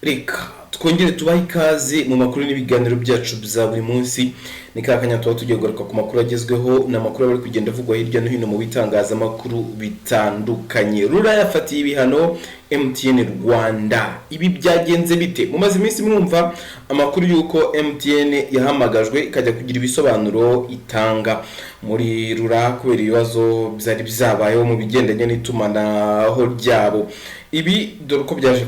Reka twongere tubahe ikaze mu makuru n'ibiganiro byacu bya buri munsi. Ni kakanya tuba tugiye kugaruka ku makuru agezweho n'amakuru bari kugenda avugwa hirya no hino mu bitangazamakuru bitandukanye. Rura yafatiye ibihano MTN Rwanda. Ibi byagenze bite? Mumaze iminsi mwumva amakuru yuko MTN yahamagajwe ikajya kugira ibisobanuro itanga muri Rura kubera ibibazo byari byabayeho mu bigendanye n'itumanaho ryabo. Ibi dore uko byaje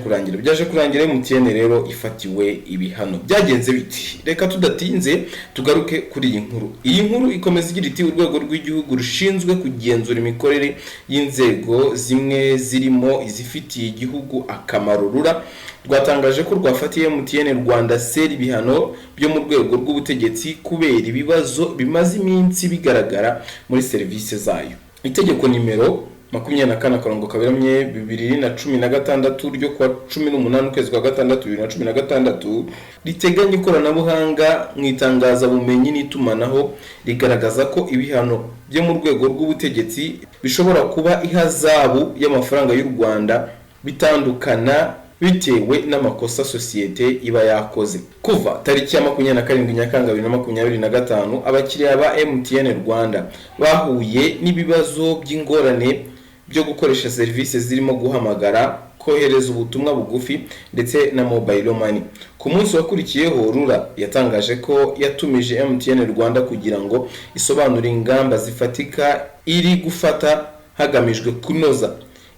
kurangira MTN rero ifatiwe ibihano. Byagenze biti? Reka tudatinze tugaruke kuri iyi nkuru. Iyi nkuru ikomeza igira iti urwego rw'igihugu rushinzwe kugenzura imikorere y'inzego zimwe zirimo izifitiye igihugu akamaro Rura rwatangaje ko rwafatiye MTN Rwanda ibihano byo mu rwego rw'ubutegetsi kubera ibibazo bimaze iminsi bigaragara muri serivisi zayo. Itegeko nimero 24/2016 ryo kwa 18 ukwezi kwa gatandatu 2016 riteganya ikoranabuhanga mu itangaza bumenyi n'itumanaho rigaragaza ko ibihano byo mu rwego rw'ubutegetsi bishobora kuba ihazabu y'amafaranga y'u Rwanda bitandukana bitewe n'amakosa sosiyete iba yakoze. Kuva tariki ya 27 Nyakanga 2025 abakiriya ba MTN Rwanda bahuye n'ibibazo by'ingorane byo gukoresha serivisi zirimo guhamagara, kohereza ubutumwa bugufi ndetse na mobile money. Ku munsi wakurikiyeho Rura yatangaje ko yatumije MTN Rwanda kugira ngo isobanure ingamba zifatika iri gufata hagamijwe kunoza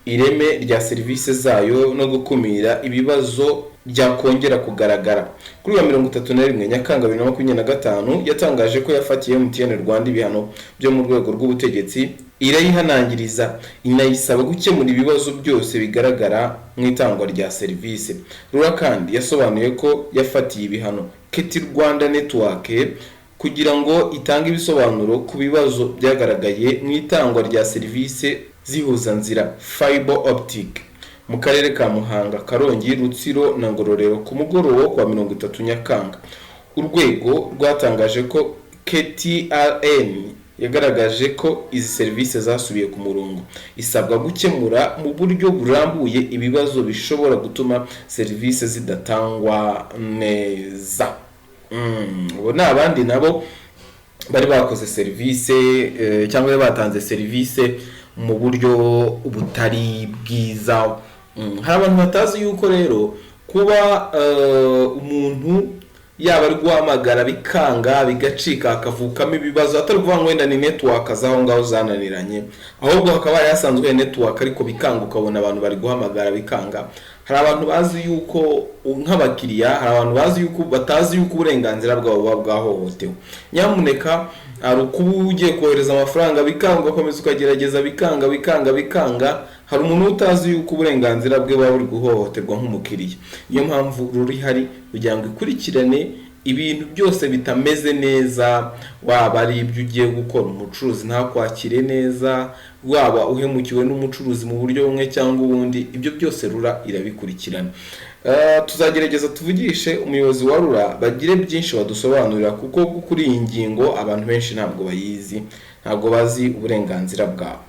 ireme rya serivisi zayo no gukumira ibibazo byakongera kugaragara. Kuri wa 31 Nyakanga 2025 yatangaje ko yafatiye MTN Rwanda ibihano byo mu rwego rw'ubutegetsi, irayihanangiriza inayisaba gukemura ibibazo byose bigaragara mu itangwa rya serivisi. Rura kandi yasobanuye ko yafatiye ibihano Keti Rwanda Network kugira ngo itange ibisobanuro ku bibazo byagaragaye mu itangwa rya serivisi zihuza nzira fiber optic mu karere ka Muhanga, Karongi, Rutsiro na Ngororero ku mugoroba kwa 30 Nyakanga. Urwego rwatangaje ko KTRN yagaragaje ko izi serivisi zasubiye ku murongo, isabwa gukemura mu buryo burambuye ibibazo bishobora gutuma serivisi zidatangwa neza. Ubona abandi nabo bari bakoze serivisi cyangwa batanze serivisi mu buryo butari bwiza. Hari abantu batazi yuko rero kuba umuntu yaba ari guhamagara bikanga bigacika akavukamo ibibazo atari kuvuga ngo wenda ni network zaho ngaho zananiranye, ahubwo hakaba yasanzwe network ariko bikanga ukabona abantu bari guhamagara bikanga. Hari abantu bazi yuko nk'abakiriya, hari abantu bazi yuko batazi yuko uburenganzira bwabo bwahohotewe. Nyamuneka ari kuba ugiye kohereza amafaranga bikanga ukomeza ukagerageza bikanga, hari umuntu utazi yuko uburenganzira bwe buri guhohoterwa nk'umukiriya. Niyo mpamvu ruri hari kugira ngo ikurikirane ibintu byose bitameze neza, waba ari ibyo ugiye gukora umucuruzi ntakwakire neza, waba uhemukiwe n'umucuruzi mu buryo bumwe cyangwa ubundi, ibyo byose Rura irabikurikirana. Tuzagerageza tuvugishe umuyobozi wa Rura bagire byinshi badusobanurira, kuko kuri iyi ngingo abantu benshi ntabwo bayizi, ntabwo bazi uburenganzira bwabo.